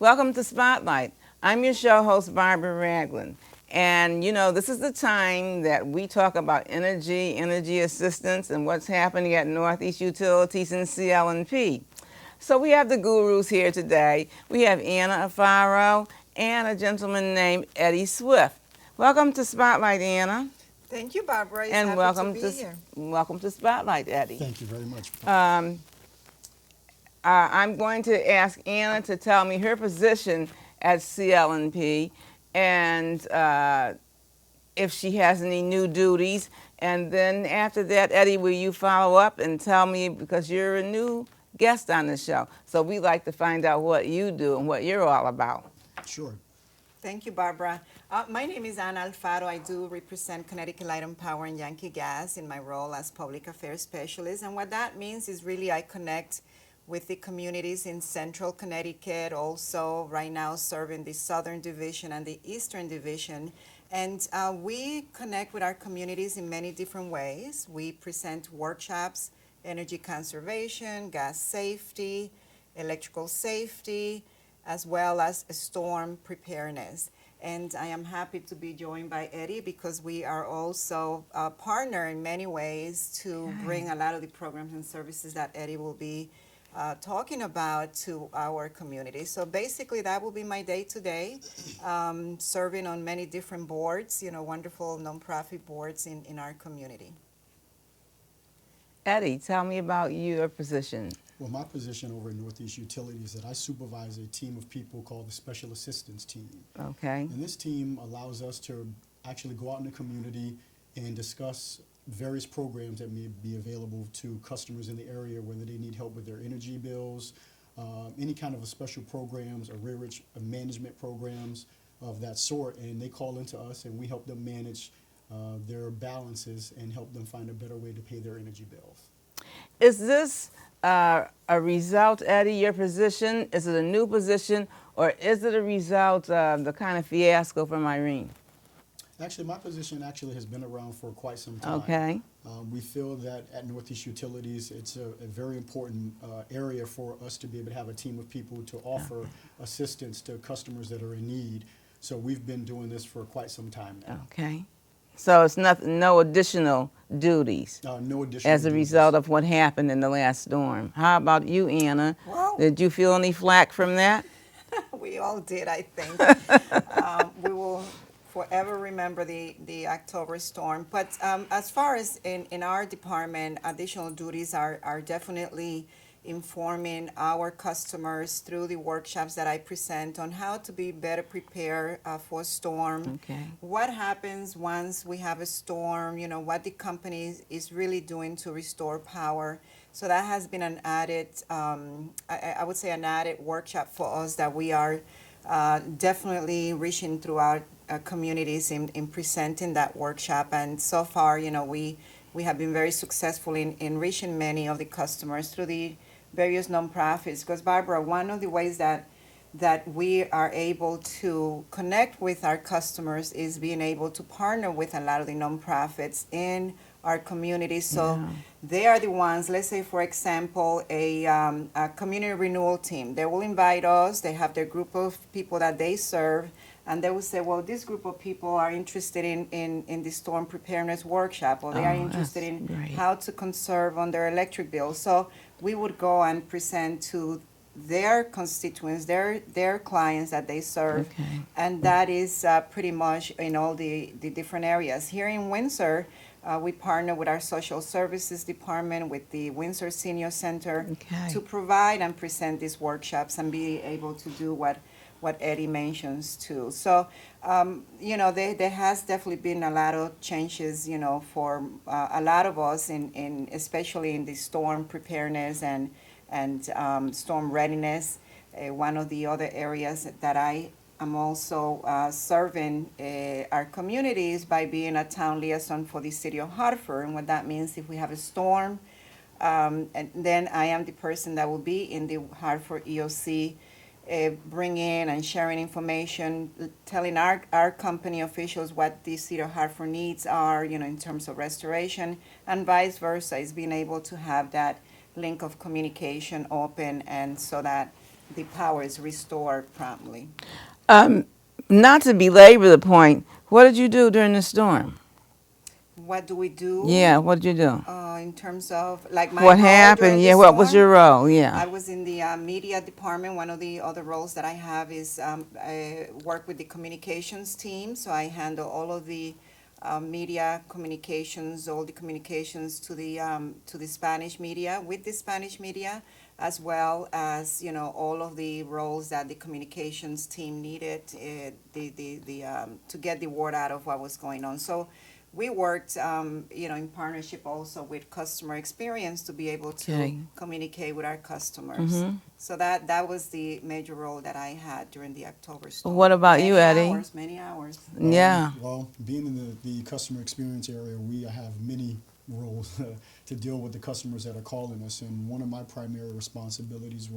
Welcome to Spotlight. I'm your show host, Barbara Ragland. And this is the time that we talk about energy assistance, and what's happening at Northeast Utilities and CL&P. So we have the gurus here today. We have Anna Alfaro and a gentleman named Eddie Swift. Welcome to Spotlight, Anna. Thank you, Barbara. It's And happy welcome to be here. welcome to Spotlight, Eddie. Thank you very much. I'm going to ask Anna to tell me her position at CL&P and if she has any new duties. And then after that, Eddie, will you follow up and tell me, because you're a new guest on the show, so we like to find out what you do and what you're all about. Sure. Thank you, Barbara. My name is Anna Alfaro. I do represent Connecticut Light and Power and Yankee Gas in my role as Public Affairs Specialist. And what that means is really I connect with the communities in Central Connecticut, also right now serving the Southern Division and the Eastern Division. And we connect with our communities in many different ways. We present workshops, energy conservation, gas safety, electrical safety, as well as storm preparedness. And I am happy to be joined by Eddie because we are also a partner in many ways to bring a lot of the programs and services that Eddie will be talking about to our community. So basically that will be my day today, serving on many different boards, wonderful nonprofit boards in our community. Eddie, tell me about your position. Well, my position over at Northeast Utilities is that I supervise a team of people called the Special Assistance Team. Okay. And this team allows us to actually go out in the community and discuss various programs that may be available to customers in the area, whether they need help with their energy bills, any kind of a special programs, arrearage management programs of that sort. And they call into us and we help them manage their balances and help them find a better way to pay their energy bills. Is this a result, Eddie, your position? Is it a new position, or is it a result of the kind of fiasco from Irene? Actually, my position actually has been around for quite some time. Okay. We feel that at Northeast Utilities, it's a very important area for us to be able to have a team of people to offer assistance to customers that are in need. So we've been doing this for quite some time now. Okay. So it's no additional duties No additional as a duties. result of what happened in the last storm. How about you, Anna? Well, Did you feel any flack from that? we all did, I think. We will forever remember the October storm. But as far as in our department, additional duties are definitely informing our customers through the workshops that I present on how to be better prepared for a storm. Okay. What happens once we have a storm, what the company is really doing to restore power. So that has been an added, I would say an added workshop for us that we are definitely reaching throughout communities in presenting that workshop. And so far, we have been very successful in reaching many of the customers through the various nonprofits. Because Barbara, one of the ways that we are able to connect with our customers is being able to partner with a lot of the nonprofits in our community. So they are the ones, let's say, for example, a community renewal team. They will invite us, they have their group of people that they serve, and they will say, well, this group of people are interested in the storm preparedness workshop, or they are interested in great. how to conserve on their electric bill. So we would go and present to their constituents, their clients that they serve, Okay. and that is pretty much in all the different areas. Here in Windsor, we partner with our social services department, with the Windsor Senior Center, Okay. to provide and present these workshops and be able to do what Eddie mentions too. So, there has definitely been a lot of changes, for a lot of us in especially in the storm preparedness and storm readiness. One of the other areas that I am also serving our communities by being a town liaison for the city of Hartford. And what that means, if we have a storm, and then I am the person that will be in the Hartford EOC, bringing and sharing information, telling our company officials what the city of Hartford needs are, in terms of restoration, and vice versa, is being able to have that link of communication open, and so that the power is restored promptly. Not to belabor the point, what did you do during the storm? What do we do Yeah, what did you do? in terms of like my What role happened? during the Yeah, what was your storm? role? Yeah. I was in the media department. One of the other roles that I have is I work with the communications team. So I handle all of the media communications, all the communications to the Spanish media, with the Spanish media, as well as all of the roles that the communications team needed to get the word out of what was going on. So we worked, in partnership also with customer experience to be able to Okay. communicate with our customers. So that was the major role that I had during the October storm. What about you, Eddie? Many hours. Yeah. Well, being in the customer experience area, we have many roles to deal with the customers that are calling us. And one of my primary responsibilities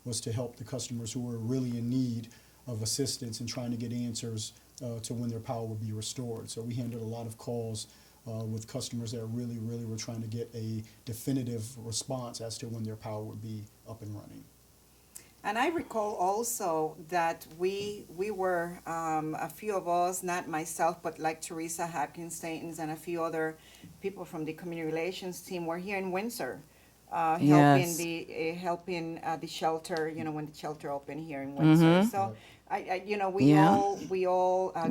was to help the customers who were really in need of assistance and trying to get answers to when their power would be restored. So we handled a lot of calls with customers that really, really were trying to get a definitive response as to when their power would be up and running. And I recall also that we were a few of us, not myself, but like Teresa Hopkins-Statons and a few other people from the community relations team were here in Windsor, Yes. helping the shelter. When the shelter opened here in Windsor. So Yeah. we all Work during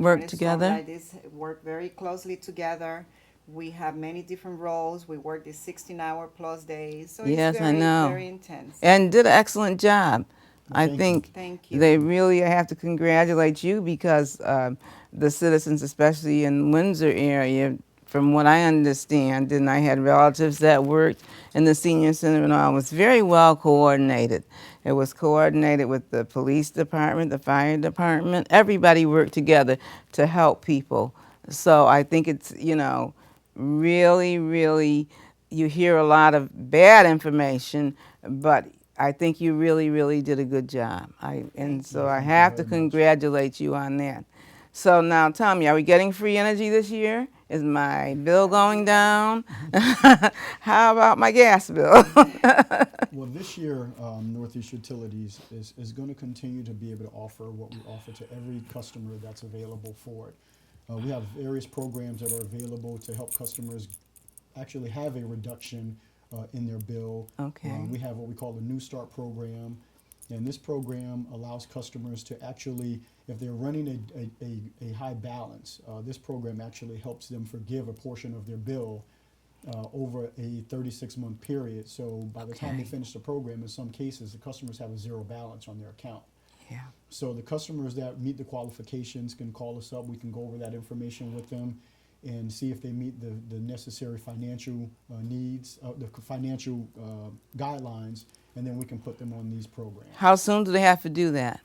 a storm together. like this work very closely together. We have many different roles. We work these 16-hour plus days, so it's Yes, I very, know. very intense. And did an excellent job. I Thank you. think Thank you. they really have to congratulate you because the citizens, especially in Windsor area, from what I understand, and I had relatives that worked in the senior center and all, it was very well coordinated. It was coordinated with the police department, the fire department. Everybody worked together to help people. So I think it's, really, really, you hear a lot of bad information, but I think you really, really did a good job. So I Thank you have to very much. congratulate you on that. So now tell me, are we getting free energy this year? Is my bill going down? How about my gas bill? Well, this year, Northeast Utilities is going to continue to be able to offer what we offer to every customer that's available for it. We have various programs that are available to help customers actually have a reduction in their bill. Okay. We have what we call the New Start program, and this program allows customers to actually, if they're running a high balance, this program actually helps them forgive a portion of their bill over a 36-month period. So by the time they Okay. finish the program, in some cases, the customers have a zero balance on their account. Yeah. So the customers that meet the qualifications can call us up. We can go over that information with them and see if they meet the necessary financial needs, the financial guidelines, and then we can put them on these programs. How soon do they have to do that?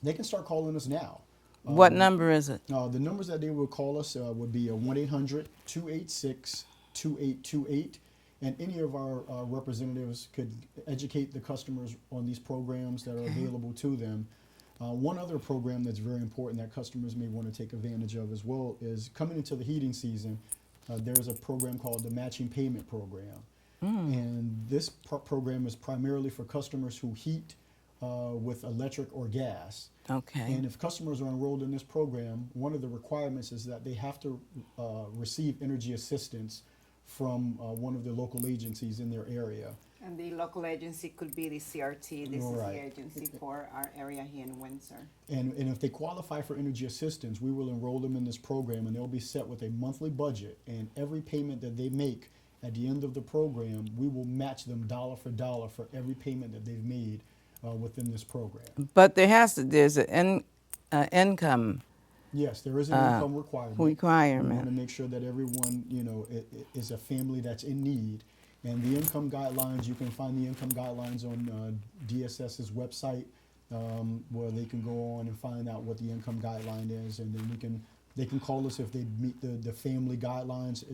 They can start calling us now. What number is it? The numbers that they would call us would be 1-800-286-2828. And any of our representatives could educate the customers on these programs that are available to them. One other program that's very important that customers may want to take advantage of as well is coming into the heating season. There's a program called the Matching Payment Program. And this program is primarily for customers who heat with electric or gas. Okay. And if customers are enrolled in this program, one of the requirements is that they have to receive energy assistance from one of the local agencies in their area. And the local agency could be the CRT. This is Right. the agency for our area here in Windsor. And if they qualify for energy assistance, we will enroll them in this program and they'll be set with a monthly budget. And every payment that they make at the end of the program, we will match them dollar for dollar for every payment that they've made within this program. But there's an income Yes, there is an income requirement. We want to requirement. make sure that everyone, is a family that's in need. And the income guidelines, you can find the income guidelines on DSS's website, where they can go on and find out what the income guideline is, and then they can call us if they meet the family guidelines.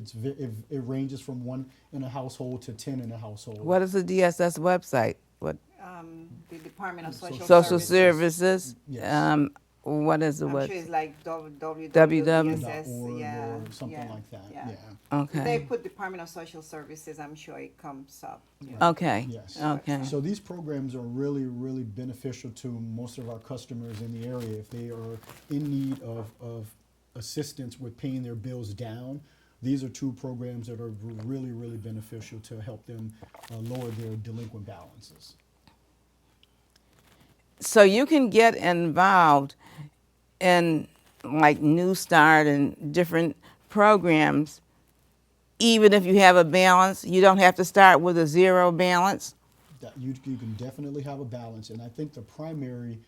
It ranges from 1 in a household to 10 in a household. What is the DSS website? What The Department of Social social Services. services? Yes. What is the I'm what? sure it's like www. www.dss. .org Yeah, or something yeah, like that. yeah. Yeah. If they Okay. put Department of Social Services, I'm sure it comes up. Right. Okay. Yes. Okay. So these programs are really, really beneficial to most of our customers in the area if they are in need of assistance with paying their bills down. These are two programs that are really, really beneficial to help them lower their delinquent balances. So you can get involved in like New Start and different programs, even if you have a balance. You don't have to start with a zero balance. That you can definitely have a balance, and I think the primary,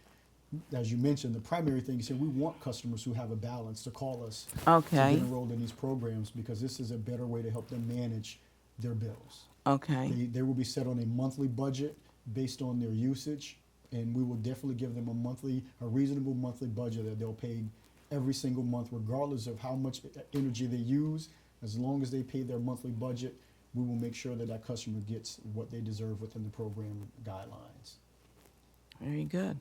as you mentioned, the primary thing is that we want customers who have a balance to call us to Okay. get enrolled in these programs because this is a better way to help them manage their bills. Okay. They will be set on a monthly budget based on their usage, and we will definitely give them a reasonable monthly budget that they'll pay every single month, regardless of how much energy they use. As long as they pay their monthly budget, we will make sure that that customer gets what they deserve within the program guidelines. Very good.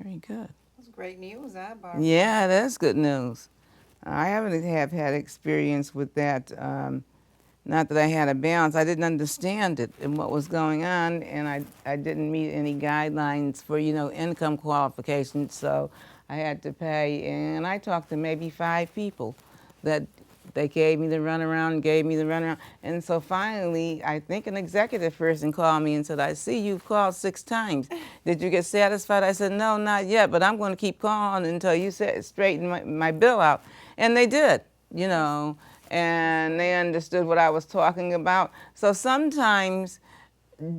Very good. That's great news, huh, Barbara? Yeah, that's good news. I haven't have had experience with that. Not that I had a balance. I didn't understand it and what was going on, and I didn't meet any guidelines for, income qualifications, so I had to pay. And I talked to maybe 5 people that they gave me the runaround, And so finally, I think an executive person called me and said, I see you've called 6 times. Did you get satisfied? I said, no, not yet, but I'm going to keep calling until you straighten my bill out. And they did, and they understood what I was talking about. So sometimes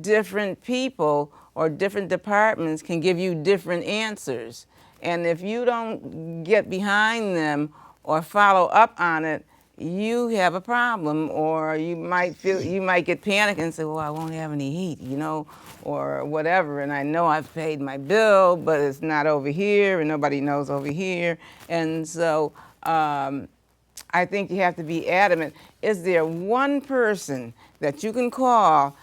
different people or different departments can give you different answers. And if you don't get behind them or follow up on it, you have a problem, or you might get panicked and say, well, I won't have any heat, or whatever. And I know I've paid my bill, but it's not over here and nobody knows over here. And so I think you have to be adamant. Is there one person that you can call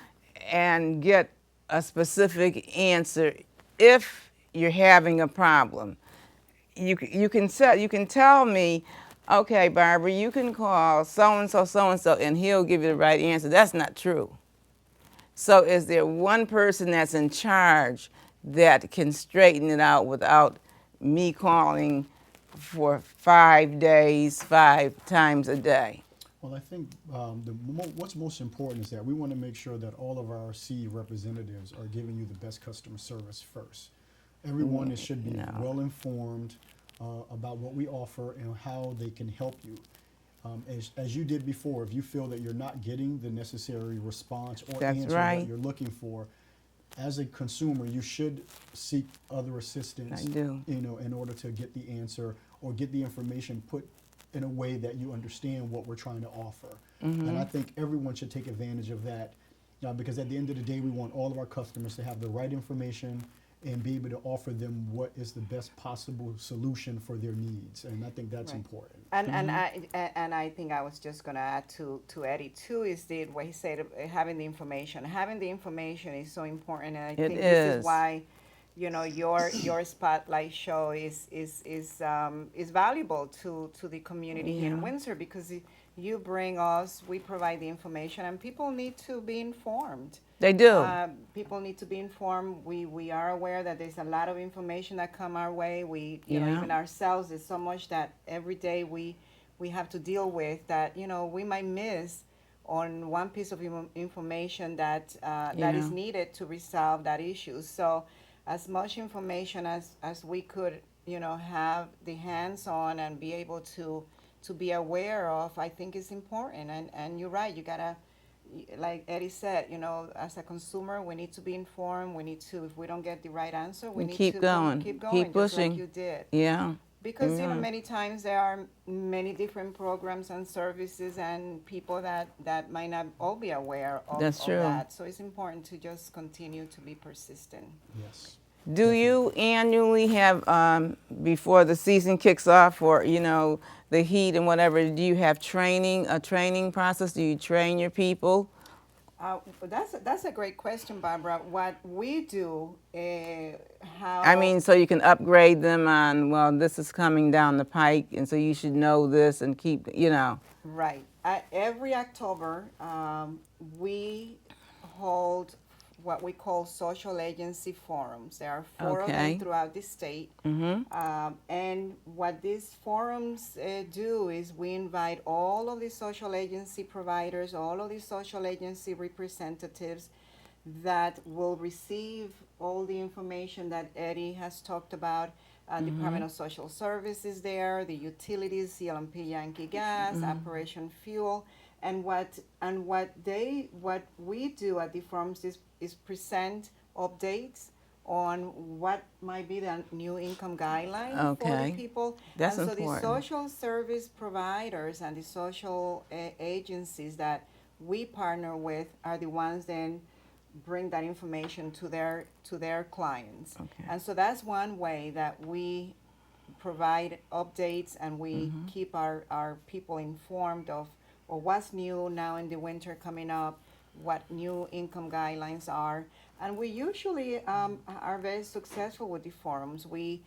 and get a specific answer if you're having a problem? You can tell me, okay, Barbara, you can call so and so, and he'll give you the right answer. That's not true. So is there one person that's in charge that can straighten it out without me calling for 5 days, 5 times a day? Well, I think what's most important is that we want to make sure that all of our CE representatives are giving you the best customer service first. Everyone should be well informed about what we offer and how they can help you. As you did before, if you feel that you're not getting the necessary response or That's answer right. that you're looking for, as a consumer, you should seek other assistance. I do. In order to get the answer or get the information put in a way that you understand what we're trying to offer. And I think everyone should take advantage of that because at the end of the day, we want all of our customers to have the right information and be able to offer them what is the best possible solution for their needs. And I think that's Right. important. And I think I was just gonna add to Eddie too is what he said having the information. Having the information is so important, and I think this is why your spotlight show is valuable to the community here in Windsor because you bring us, we provide the information, and people need to be informed. They do. People need to be informed. We are aware that there's a lot of information that come our way. We, even ourselves, there's so much that every day we have to deal with that, we might miss on one piece of information that that is needed to resolve that issue. So as much information as we could, have the hands on and be able to be aware of, I think is important. And you're right, you gotta, like Eddie said, as a consumer, we need to be informed. We need to, if we don't get the right answer, we need keep to going. keep going, Keep just pushing. like you did. Yeah. Because many times there are many different programs and services and people that might not all be aware of, That's true. that. So it's important to just continue to be persistent. Yes. Do you annually have, before the season kicks off, or the heat and whatever? Do you have a training process? Do you train your people? That's a great question, Barbara. What we do, I how mean, so you can upgrade them on, well, this is coming down the pike, and so you should know this and keep, right. Every October, we hold what we call social agency forums. There are four of them Okay. throughout the state. Mm-hmm. And what these forums do is we invite all of the social agency providers, all of the social agency representatives that will receive all the information that Eddie has talked about. Department of Social Services there, the utilities, CLMP Yankee Gas, Operation Fuel, and what we do at the forums is present updates on what might be the new income guideline for the Okay. people. That's And so the important. social service providers and the social agencies that we partner with are the ones then bring that information to their clients. Okay. And so that's one way that we provide updates and we keep our people informed of what's new now in the winter coming up, what new income guidelines are. And we usually are very successful with the forums. We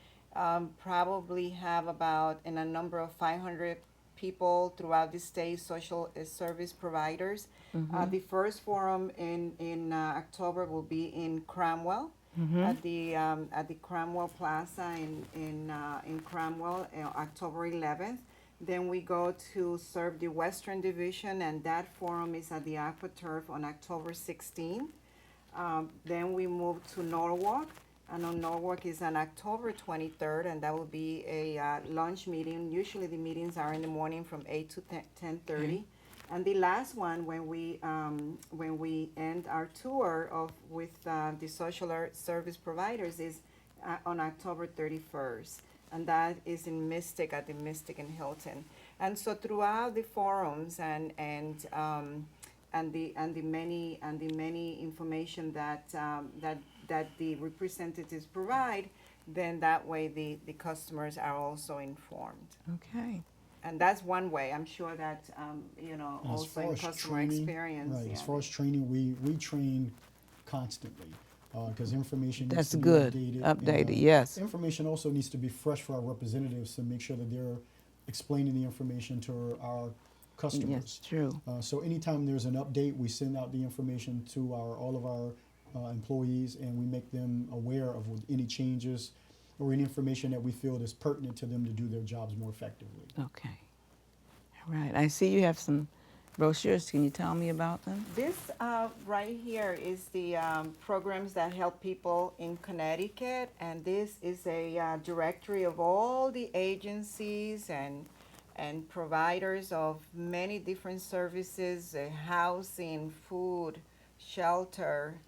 probably have about in a number of 500 people throughout the state, social service providers. The first forum in October will be in Cromwell, at the Cromwell Plaza in Cromwell, October 11th. Then we go to serve the Western Division, and that forum is at the AquaTurf on October 16th. Then we move to Norwalk, and on Norwalk is on October 23rd, and that will be a lunch meeting. Usually the meetings are in the morning from 8 to 10:30. Okay. And the last one, when we end our tour with the social service providers, is on October 31st, and that is in Mystic at the Mystic in Hilton. And so throughout the forums and the many information that the representatives provide, then that way the customers are also informed. Okay. And that's one way. I'm sure that, As also far in as customer training, experience. right? Yeah. As far as training, we train constantly because information needs That's to be good. updated. Updated, yes. Information also needs to be fresh for our representatives to make sure that they're explaining the information to our customers. Yes, true. So anytime there's an update, we send out the information to all of our employees, and we make them aware of any changes or any information that we feel is pertinent to them to do their jobs more effectively. Okay. All right. I see you have some brochures. Can you tell me about them? This right here is the programs that help people in Connecticut, and this is a directory of all the agencies and providers of many different services, housing, food, shelter,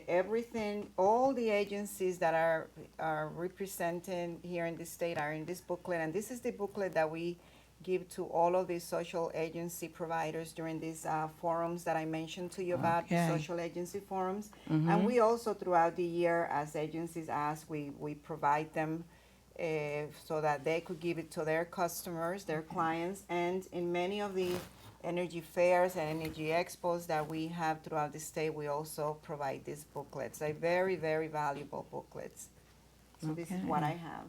everything. All the agencies that are represented here in the state are in this booklet, and this is the booklet that we give to all of these social agency providers during these forums that I mentioned to you about, the Okay. social agency forums. And we also, throughout the year, as agencies ask, we provide them so that they could give it to their customers, their clients. And in many of the energy fairs and energy expos that we have throughout the state, we also provide these booklets. They're very, very valuable booklets. So this is what I Okay. have.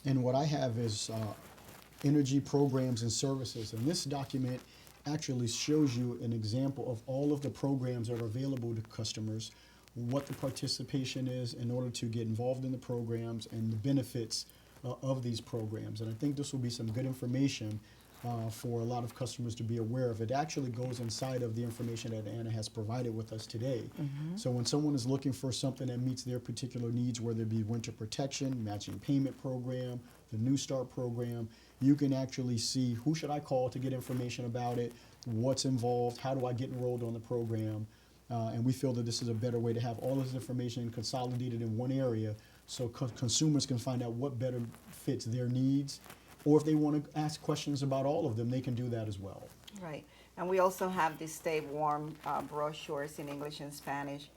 And what I have is energy programs and services. And this document actually shows you an example of all of the programs that are available to customers, what the participation is in order to get involved in the programs, and the benefits of these programs. And I think this will be some good information for a lot of customers to be aware of. It actually goes inside of the information that Anna has provided with us today. So when someone is looking for something that meets their particular needs, whether it be winter protection, matching payment program, the New Start program, you can actually see who should I call to get information about it, what's involved, how do I get enrolled on the program. And we feel that this is a better way to have all this information consolidated in one area so consumers can find out what better fits their needs. Or if they want to ask questions about all of them, they can do that as well. Right. And we also have the Stay Warm brochures in English and Spanish,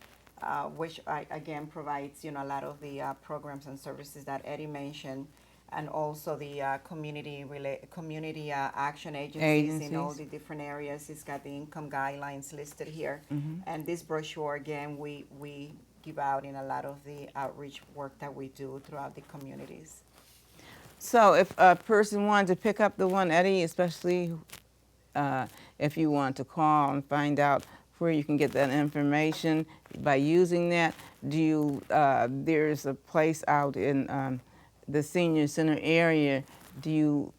which again provides, a lot of the programs and services that Eddie mentioned. and also the community action agencies in all Agencies. the different areas. It's got the income guidelines listed here. Mm-hmm. And this brochure, again, we give out in a lot of the outreach work that we do throughout the communities. So if a person wanted to pick up the 180, especially if you want to call and find out where you can get that information by using that, do you, there's a place out in the senior center area, do you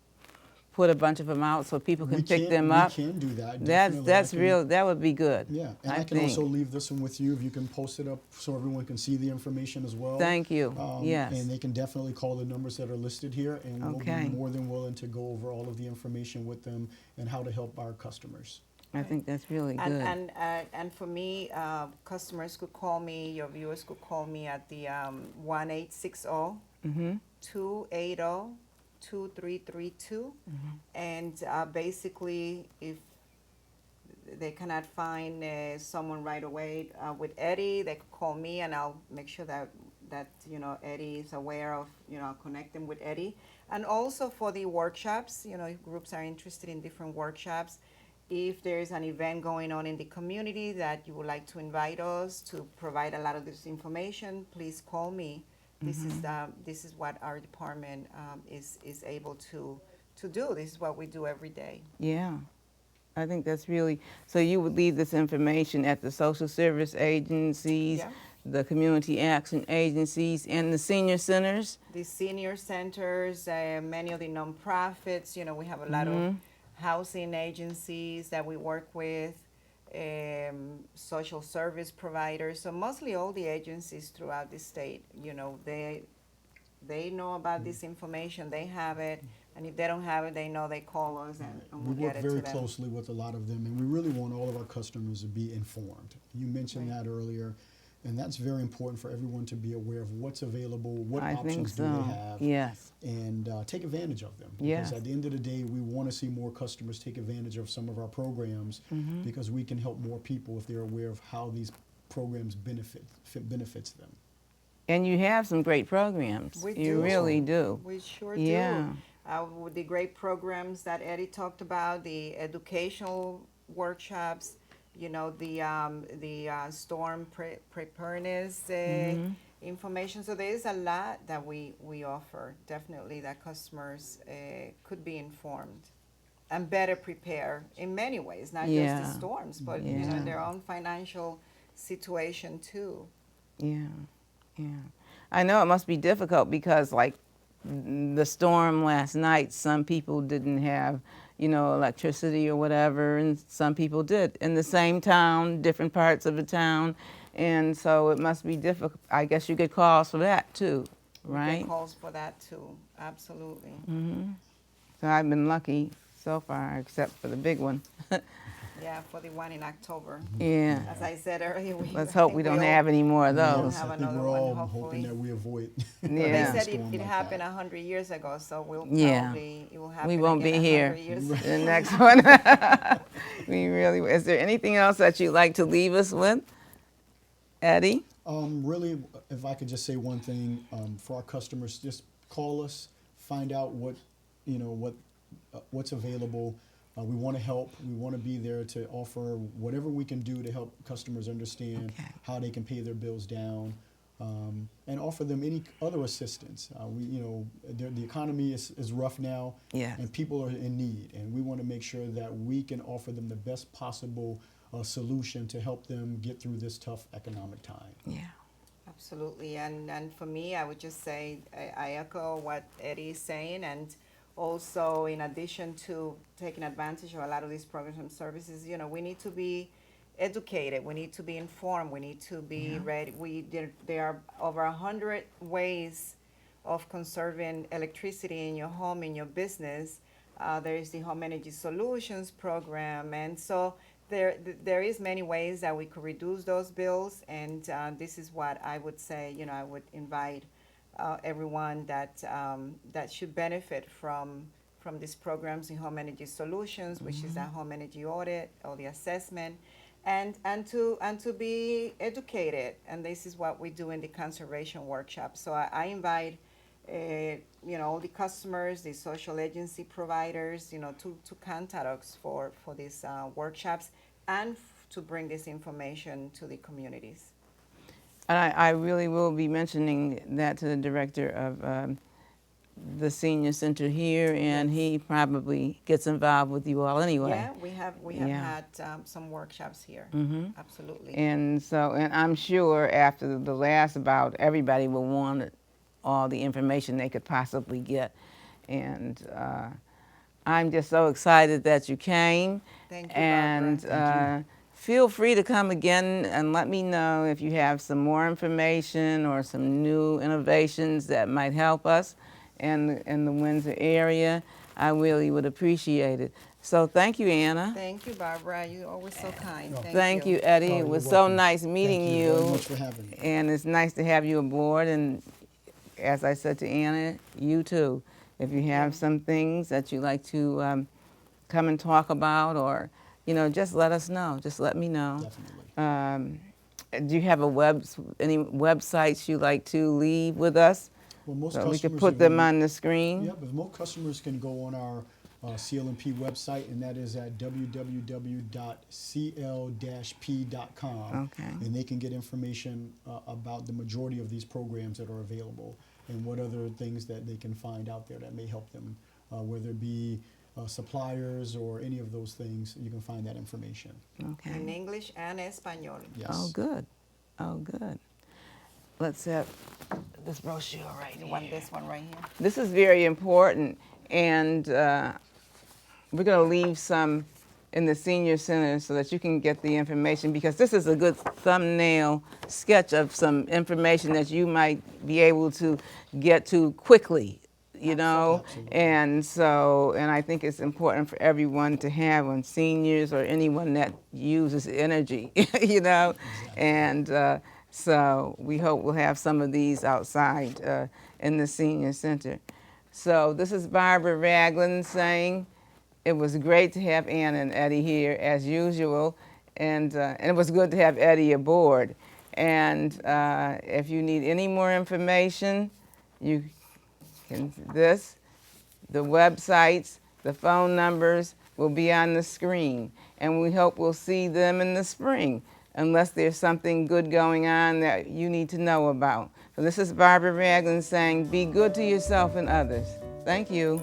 put a bunch of them out so people can pick them up? We can do that. That's Definitely. that's real. That would be good. Yeah, and I I can think. also leave this one with you if you can post it up so everyone can see the information as well. Thank you. Yes. And they can definitely call the numbers that are listed here, and we'll Okay. be more than willing to go over all of the information with them and how to help our customers. I think that's really good. And for me, customers could call me, your viewers could call me at the 1-860 Mm-hmm. 280 2332. And basically, if they cannot find someone right away with Eddie, they could call me, and I'll make sure that Eddie is aware of, I'll connect them with Eddie. And also for the workshops, if groups are interested in different workshops, if there's an event going on in the community that you would like to invite us to provide a lot of this information, please call me. This is what our department is able to do. This is what we do every day. Yeah. I think that's really, so you would leave this information at the social service agencies, Yeah. the community action agencies, and the senior centers? The senior centers, many of the nonprofits, we have a lot of housing agencies that we work with, social service providers. So mostly all the agencies throughout the state, they know about this information, they have it, and if they don't have it, they know they call us and We we'll work get it to very them. closely with a lot of them, and we really want all of our customers to be informed. You mentioned Right. that earlier, and that's very important for everyone to be aware of what's available, what I think options do so. they have, Yes. and take advantage of them. Yes. Because at the end of the day, we want to see more customers take advantage of some of our programs because we can help more people if they're aware of how these programs benefits them. And you have some great programs. We You do. really do. We sure Yeah. do. With the great programs that Eddie talked about, the educational workshops, the storm preparedness information. So there is a lot that we offer, definitely, that customers could be informed and better prepare in many ways, not just Yeah. the storms, but Yeah. in their own financial situation too. Yeah. Yeah. I know it must be difficult because, like, the storm last night, some people didn't have, electricity or whatever, and some people did in the same town, different parts of the town. And so it must be difficult. I guess you get calls for that too, We right? get calls for that too, absolutely. So I've been lucky so far, except for the big one. Yeah, for the one in October. Yeah. As I said earlier, Let's hope we don't have any more of don't those. have I think another we're all one, hopefully. hoping that we avoid. Yeah. They Yeah. said storm it like happened that. 100 years ago, so we'll Yeah. probably, it will happen We won't again be here 100 years. the next one. We really. Is there anything else that you'd like to leave us with, Eddie? Really, if I could just say one thing, for our customers, just call us, find out what's available. We want to help. We want to be there to offer whatever we can do to help customers understand Okay. how they can pay their bills down, and offer them any other assistance. The economy is rough now, Yes. and people are in need, and we want to make sure that we can offer them the best possible solution to help them get through this tough economic time. Yeah. Absolutely, and for me, I would just say, I echo what Eddie is saying, and also in addition to taking advantage of a lot of these programs and services, we need to be educated, we need to be informed, we need to be ready. There are over 100 ways of conserving electricity in your home, in your business. There is the Home Energy Solutions program, and so there is many ways that we could reduce those bills, and this is what I would say. I would invite everyone that should benefit from these programs in Home Energy Solutions, which is that home energy audit or the assessment, and to be educated. And this is what we do in the conservation workshop. So I invite all the customers, the social agency providers, to contact us for these workshops and to bring this information to the communities. And I really will be mentioning that to the director of the senior center here, and he probably gets involved with you all anyway. Yeah, we have Yeah. had some workshops here. Absolutely. And so, and I'm sure after the last bout, everybody will want all the information they could possibly get. And I'm just so excited that you came. Thank you, And Barbara. feel free to come again and let me know if you have some more information or some new innovations that might help us in the Windsor area. I really would appreciate it. So thank you, Anna. Thank you, Barbara. You're always so kind. Thank you, Eddie. Oh, It you're was so welcome. nice meeting Thank you very much for having me. And it's nice to have you aboard. And as I said to Anna, you too. If you have some things that you'd like to come and talk about, or just let us know. Just let me know. Definitely. Do you have any websites you like to leave with us? Well, most So we could customers put are them gonna- on the screen. Yeah, but most customers can go on our CLNP website, and that is at www.cl-p.com. Okay. And they can get information about the majority of these programs that are available and what other things that they can find out there that may help them, whether it be suppliers or any of those things. You can find that information. In Okay. English and Espanol. Yes. Oh, good. Oh, good. Let's have this brochure right You here. want this one right here? This is very important, and we're going to leave some in the senior center so that you can get the information, because this is a good thumbnail sketch of some information that you might be able to get to quickly, Absolutely. And so, and I think it's important for everyone to have, on seniors or anyone that uses energy, and so we hope we'll have some of these outside in the senior center. So this is Barbara Ragland saying it was great to have Anna and Eddie here as usual, and it was good to have Eddie aboard. And if you need any more information, you can the websites, the phone numbers will be on the screen, and we hope we'll see them in the spring, unless there's something good going on that you need to know about. So this is Barbara Ragland saying, be good to yourself and others. Thank you.